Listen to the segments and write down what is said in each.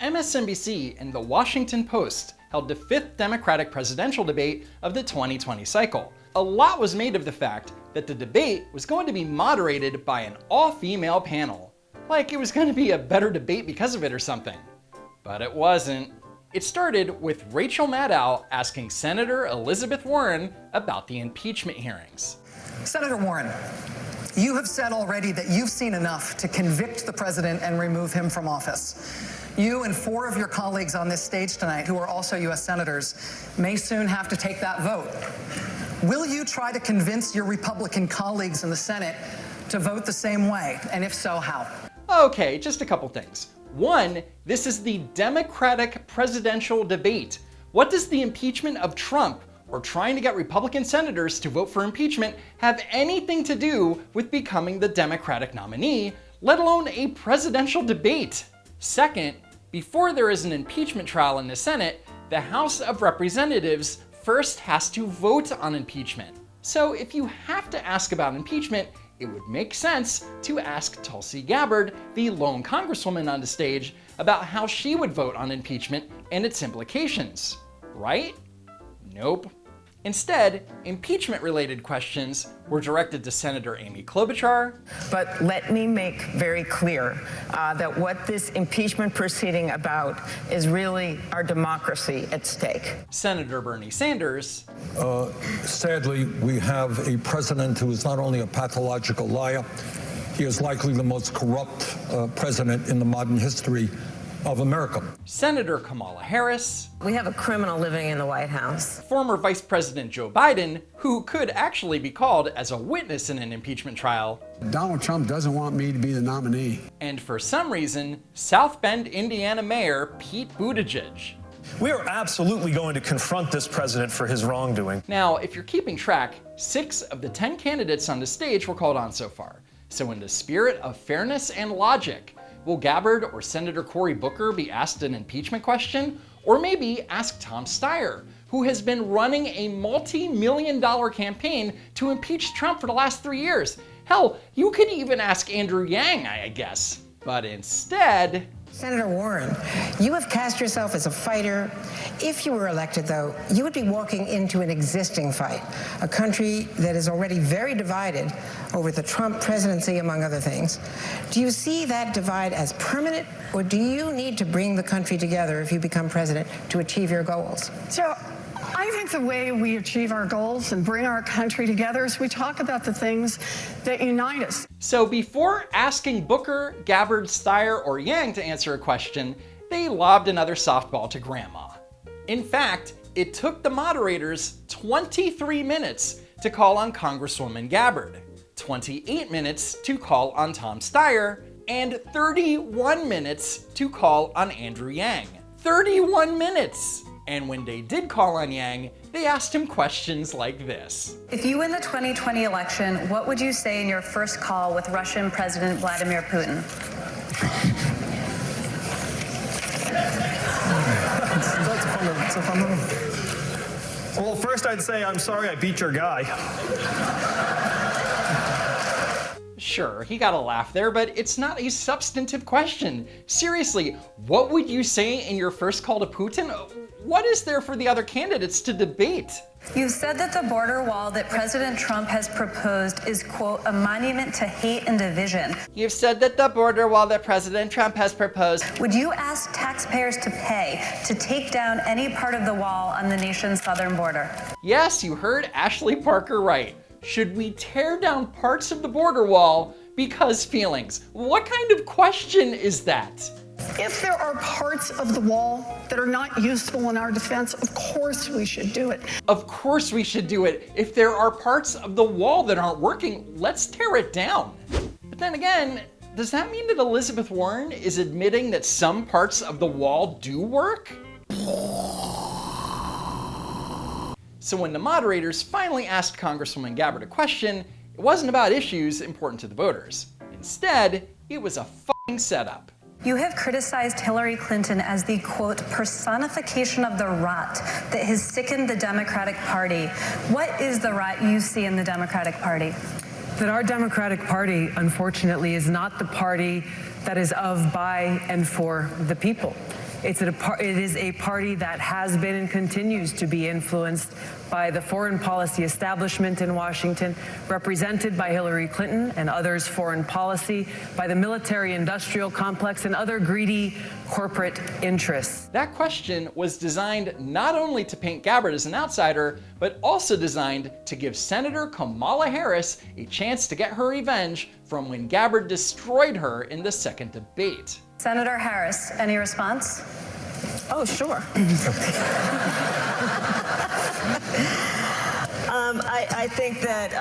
MSNBC and the Washington Post held the 5th Democratic presidential debate of the 2020 cycle. A lot was made of the fact that the debate was going to be moderated by an all-female panel. Like it was going to be a better debate because of it or something. But it wasn't. It started with Rachel Maddow asking Senator Elizabeth Warren about the impeachment hearings. Senator Warren, you have said already that you've seen enough to convict the president and remove him from office. You and 4 of your colleagues on this stage tonight, who are also U.S. senators, may soon have to take that vote. Will you try to convince your Republican colleagues in the Senate to vote the same way? And if so, how? Okay, just a couple things. One, this is the Democratic presidential debate. What does the impeachment of Trump or trying to get Republican senators to vote for impeachment have anything to do with becoming the Democratic nominee, let alone a presidential debate? Second, before there is an impeachment trial in the Senate, the House of Representatives first has to vote on impeachment. So if you have to ask about impeachment, it would make sense to ask Tulsi Gabbard, the lone congresswoman on the stage, about how she would vote on impeachment and its implications, right? Nope. Instead, impeachment-related questions were directed to Senator Amy Klobuchar. But let me make very clear that what this impeachment proceeding about is really our democracy at stake. Senator Bernie Sanders. Sadly, we have a president who is not only a pathological liar, he is likely the most corrupt president in the modern history of America. Senator Kamala Harris. We have a criminal living in the White House. Former Vice President Joe Biden, who could actually be called as a witness in an impeachment trial. Donald Trump doesn't want me to be the nominee. And for some reason, South Bend, Indiana Mayor Pete Buttigieg. We are absolutely going to confront this president for his wrongdoing. Now, if you're keeping track, 6 of the 10 candidates on the stage were called on so far. So in the spirit of fairness and logic, will Gabbard or Senator Cory Booker be asked an impeachment question? Or maybe ask Tom Steyer, who has been running a multi-million-dollar campaign to impeach Trump for the last 3 years. Hell, you could even ask Andrew Yang, I guess. But instead... Senator Warren, you have cast yourself as a fighter. If you were elected, though, you would be walking into an existing fight, a country that is already very divided over the Trump presidency, among other things. Do you see that divide as permanent, or do you need to bring the country together if you become president to achieve your goals? So I think the way we achieve our goals and bring our country together is we talk about the things that unite us. So before asking Booker, Gabbard, Steyer, or Yang to answer a question, they lobbed another softball to Grandma. In fact, it took the moderators 23 minutes to call on Congresswoman Gabbard, 28 minutes to call on Tom Steyer, and 31 minutes to call on Andrew Yang. 31 minutes! And when they did call on Yang, they asked him questions like this. If you win the 2020 election, what would you say in your first call with Russian President Vladimir Putin? That's a fun one. Well, first I'd say, I'm sorry I beat your guy. Sure, he got a laugh there, but it's not a substantive question. Seriously, what would you say in your first call to Putin? What is there for the other candidates to debate? You've said that the border wall that President Trump has proposed is, quote, a monument to hate and division. You've said that the border wall that President Trump has proposed. Would you ask taxpayers to pay to take down any part of the wall on the nation's southern border? Yes, you heard Ashley Parker right. Should we tear down parts of the border wall because feelings? What kind of question is that? If there are parts of the wall that are not useful in our defense, of course we should do it. Of course we should do it. If there are parts of the wall that aren't working, let's tear it down. But then again, does that mean that Elizabeth Warren is admitting that some parts of the wall do work? So when the moderators finally asked Congresswoman Gabbard a question, it wasn't about issues important to the voters. Instead, it was a f***ing setup. You have criticized Hillary Clinton as the, quote, personification of the rot that has sickened the Democratic Party. What is the rot you see in the Democratic Party? That our Democratic Party, unfortunately, is not the party that is of, by, and for the people. It is a party that has been and continues to be influenced by the foreign policy establishment in Washington, represented by Hillary Clinton and others' foreign policy, by the military-industrial complex and other greedy corporate interests. That question was designed not only to paint Gabbard as an outsider, but also designed to give Senator Kamala Harris a chance to get her revenge from when Gabbard destroyed her in the second debate. Senator Harris, any response? Oh, sure. I think that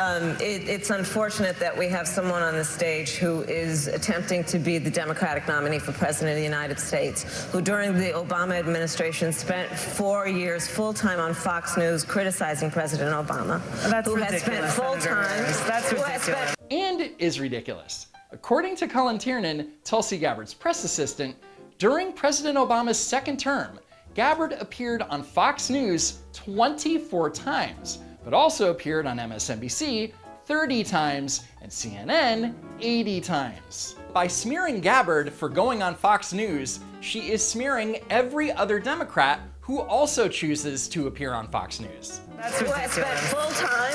it's unfortunate that we have someone on the stage who is attempting to be the Democratic nominee for President of the United States, who during the Obama administration spent 4 years full-time on Fox News criticizing President Obama. That's who ridiculous, has spent full-time. That's ridiculous. And is ridiculous. According to Colin Tiernan, Tulsi Gabbard's press assistant, during President Obama's second term, Gabbard appeared on Fox News 24 times, but also appeared on MSNBC 30 times and CNN 80 times. By smearing Gabbard for going on Fox News, she is smearing every other Democrat who also chooses to appear on Fox News. That's who has spent full time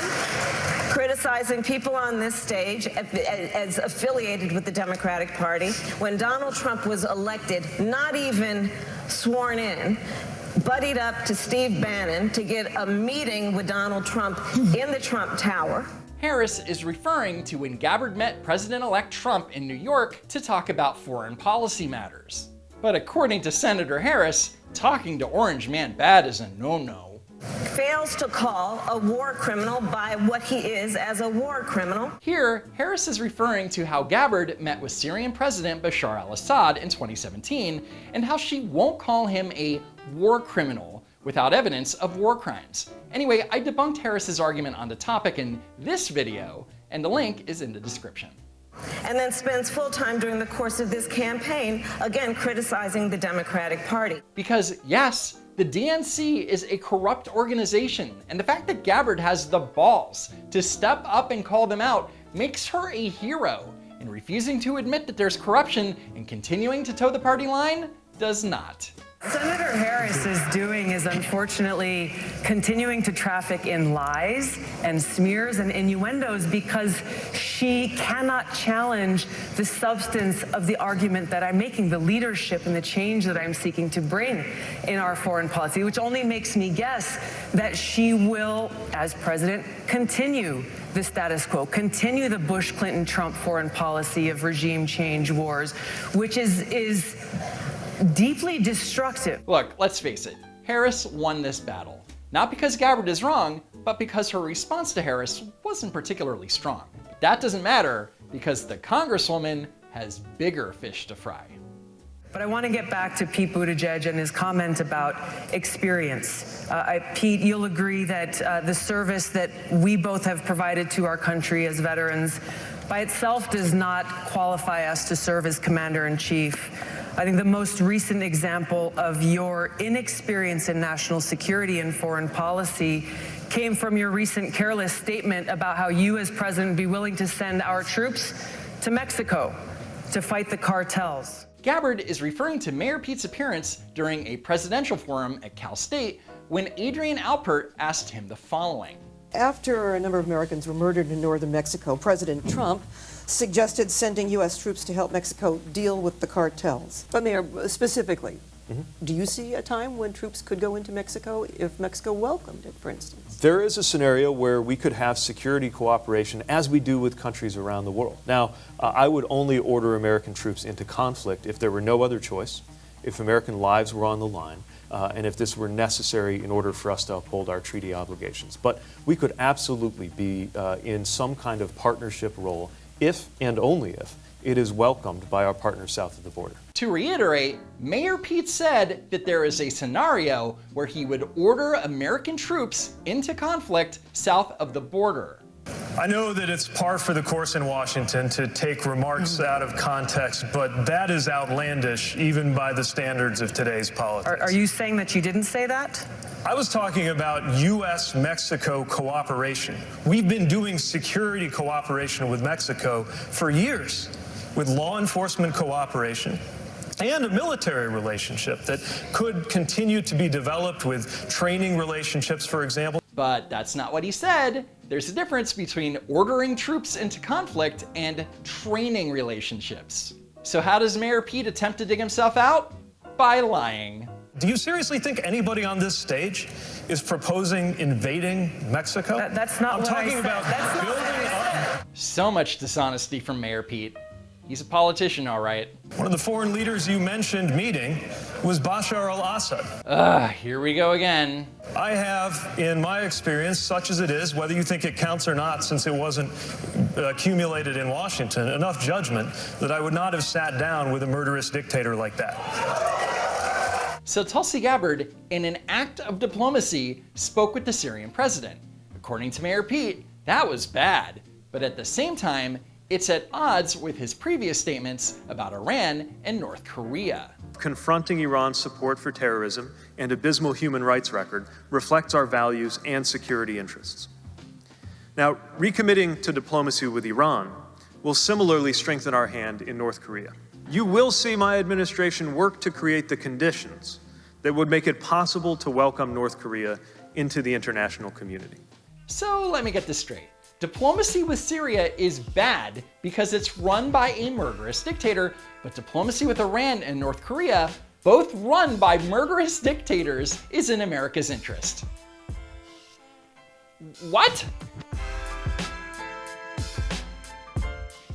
criticizing people on this stage as affiliated with the Democratic Party. When Donald Trump was elected, not even sworn in, buddied up to Steve Bannon to get a meeting with Donald Trump in the Trump Tower. Harris is referring to when Gabbard met President-elect Trump in New York to talk about foreign policy matters. But according to Senator Harris, talking to Orange Man Bad is a no-no. Fails to call a war criminal by what he is as a war criminal. Here, Harris is referring to how Gabbard met with Syrian President Bashar al-Assad in 2017 and how she won't call him a war criminal without evidence of war crimes. Anyway, I debunked Harris's argument on the topic in this video, and the link is in the description. And then spends full time during the course of this campaign, again, criticizing the Democratic Party. Because yes, the DNC is a corrupt organization, and the fact that Gabbard has the balls to step up and call them out makes her a hero, and refusing to admit that there's corruption and continuing to toe the party line does not. Senator Harris is doing is unfortunately continuing to traffic in lies and smears and innuendos because she cannot challenge the substance of the argument that I'm making, the leadership and the change that I'm seeking to bring in our foreign policy, which only makes me guess that she will, as president, continue the status quo, continue the Bush-Clinton-Trump foreign policy of regime change wars, which is deeply destructive. Look, let's face it, Harris won this battle. Not because Gabbard is wrong, but because her response to Harris wasn't particularly strong. But that doesn't matter because the Congresswoman has bigger fish to fry. But I want to get back to Pete Buttigieg and his comment about experience. Pete, you'll agree that the service that we both have provided to our country as veterans by itself does not qualify us to serve as commander-in-chief. I think the most recent example of your inexperience in national security and foreign policy came from your recent careless statement about how you as president would be willing to send our troops to Mexico to fight the cartels. Gabbard is referring to Mayor Pete's appearance during a presidential forum at Cal State when Adrian Alpert asked him the following. After a number of Americans were murdered in northern Mexico, President Trump suggested sending U.S. troops to help Mexico deal with the cartels. But Mayor, specifically, do you see a time when troops could go into Mexico if Mexico welcomed it, for instance? There is a scenario where we could have security cooperation as we do with countries around the world. Now, I would only order American troops into conflict if there were no other choice, if American lives were on the line, and if this were necessary in order for us to uphold our treaty obligations. But we could absolutely be in some kind of partnership role if and only if it is welcomed by our partners south of the border. To reiterate, Mayor Pete said that there is a scenario where he would order American troops into conflict south of the border. I know that it's par for the course in Washington to take remarks out of context, but that is outlandish even by the standards of today's politics. Are you saying that you didn't say that? I was talking about U.S.-Mexico cooperation. We've been doing security cooperation with Mexico for years, with law enforcement cooperation, and a military relationship that could continue to be developed with training relationships, for example. But that's not what he said. There's a difference between ordering troops into conflict and training relationships. So how does Mayor Pete attempt to dig himself out? By lying. Do you seriously think anybody on this stage is proposing invading Mexico? That's not what I said. I'm talking about building up. So much dishonesty from Mayor Pete. He's a politician, all right. One of the foreign leaders you mentioned meeting was Bashar al-Assad. Here we go again. I have, in my experience, such as it is, whether you think it counts or not, since it wasn't accumulated in Washington, enough judgment that I would not have sat down with a murderous dictator like that. So Tulsi Gabbard, in an act of diplomacy, spoke with the Syrian president. According to Mayor Pete, that was bad. But at the same time, it's at odds with his previous statements about Iran and North Korea. Confronting Iran's support for terrorism and abysmal human rights record reflects our values and security interests. Now, recommitting to diplomacy with Iran will similarly strengthen our hand in North Korea. You will see my administration work to create the conditions that would make it possible to welcome North Korea into the international community. So let me get this straight. Diplomacy with Syria is bad because it's run by a murderous dictator, but diplomacy with Iran and North Korea, both run by murderous dictators, is in America's interest. What?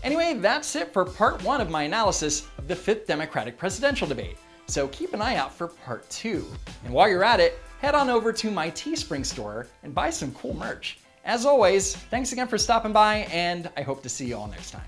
Anyway, that's it for part 1 of my analysis of the 5th Democratic presidential debate. So keep an eye out for part 2. And while you're at it, head on over to my Teespring store and buy some cool merch. As always, thanks again for stopping by, and I hope to see you all next time.